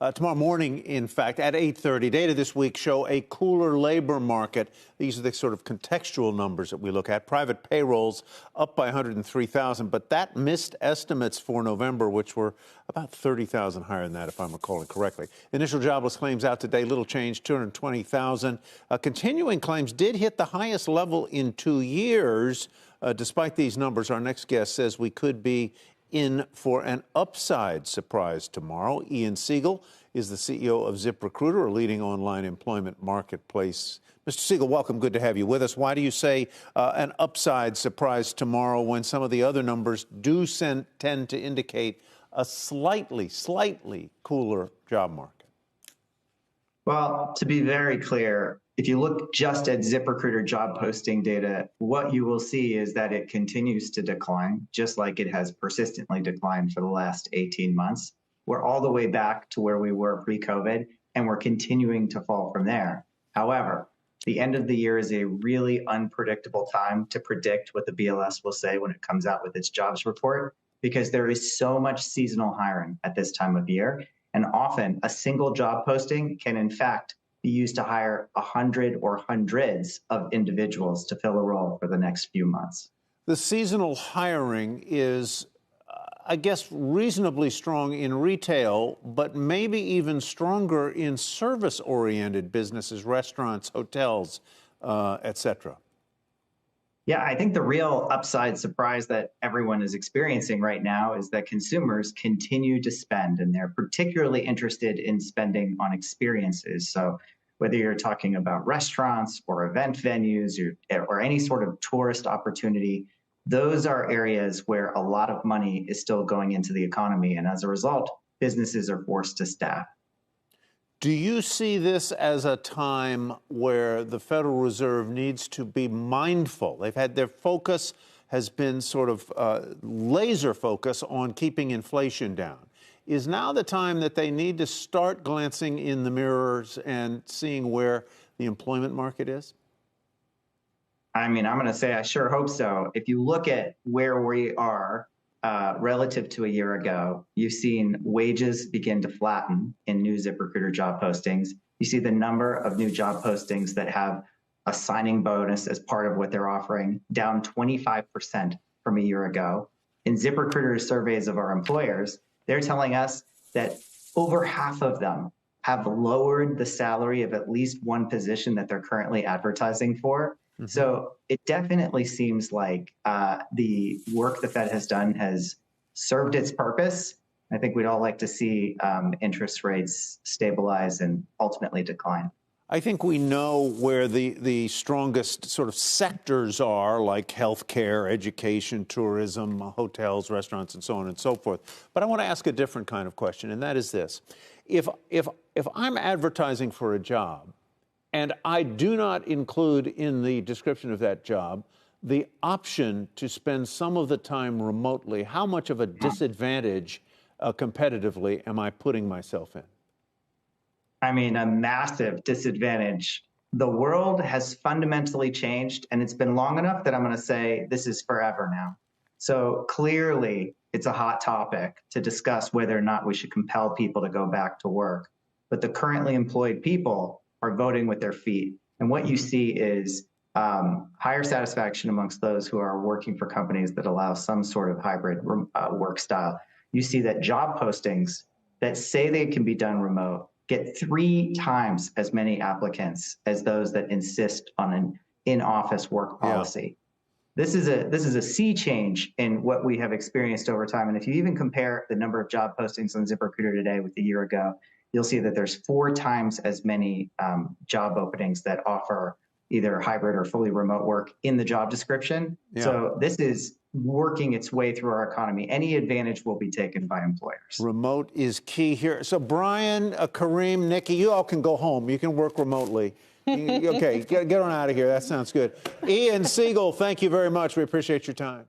Tomorrow morning, in fact, at 8:30. Data this week show a cooler labor market. These are the sort of contextual numbers that we look at. Private payrolls up by 103,000, but that missed estimates for November, which were about 30,000 higher than that, if I'm recalling correctly. Initial jobless claims out today, little change, 220,000. Continuing claims did hit the highest level in 2 years. Despite these numbers, our next guest says we could be in for an upside surprise tomorrow. Siegel is the CEO of Ziprecruiter, a leading online employment marketplace. Mr. Siegel, welcome. Good to have you with us. Why do you say an upside surprise tomorrow when some of the other numbers do tend to indicate a slightly cooler job market? Well, to be very clear, if you look just at ZipRecruiter job posting data, what you will see is that it continues to decline, just like it has persistently declined for the last 18 months. We're all the way back to where we were pre-COVID, and we're continuing to fall from there. However, the end of the year is a really unpredictable time to predict what the BLS will say when it comes out with its jobs report, because there is so much seasonal hiring at this time of year. And often a single job posting can, in fact, be used to hire 100 or hundreds of individuals to fill a role for the next few months. The seasonal hiring is, I guess, reasonably strong in retail, but maybe even stronger in service-oriented businesses, restaurants, hotels, et cetera. Yeah, I think the real upside surprise that everyone is experiencing right now is that consumers continue to spend, and they're particularly interested in spending on experiences. So whether you're talking about restaurants or event venues or any sort of tourist opportunity, those are areas where a lot of money is still going into the economy. And as a result, businesses are forced to staff. Do you see this as a time where the Federal Reserve needs to be mindful? They've had their focus has been sort of laser focus on keeping inflation down. Is now the time that they need to start glancing in the mirrors and seeing where the employment market is? I mean, I'm going to say I sure hope so. If you look at where we are relative to a year ago, you've seen wages begin to flatten in new ZipRecruiter job postings. You see the number of new job postings that have a signing bonus as part of what they're offering down 25% from a year ago. In ZipRecruiter's surveys of our employers, they're telling us that over half of them have lowered the salary of at least one position that they're currently advertising for. Mm-hmm. So it definitely seems like the work the Fed has done has served its purpose. I think we'd all like to see interest rates stabilize and ultimately decline. I think we know where the strongest sort of sectors are, like healthcare, education, tourism, hotels, restaurants, and so on and so forth. But I want to ask a different kind of question, and that is this. If I'm advertising for a job, and I do not include in the description of that job the option to spend some of the time remotely, how much of a disadvantage competitively am I putting myself in? I mean, a massive disadvantage. The world has fundamentally changed, and it's been long enough that I'm going to say this is forever now. So clearly, it's a hot topic to discuss whether or not we should compel people to go back to work. But the currently employed people are voting with their feet. And what you see is higher satisfaction amongst those who are working for companies that allow some sort of hybrid work style. You see that job postings that say they can be done remote get 3 times as many applicants as those that insist on an in-office work policy. Yeah. This is a sea change in what we have experienced over time. And if you even compare the number of job postings on ZipRecruiter today with a year ago, you'll see that there's 4 times as many job openings that offer either hybrid or fully remote work in the job description. Yeah. So this is working its way through our economy. Any advantage will be taken by employers. Remote is key here. So Brian, Kareem, Nikki, you all can go home. You can work remotely. Okay, get on out of here. That sounds good. Siegel, thank you very much. We appreciate your time.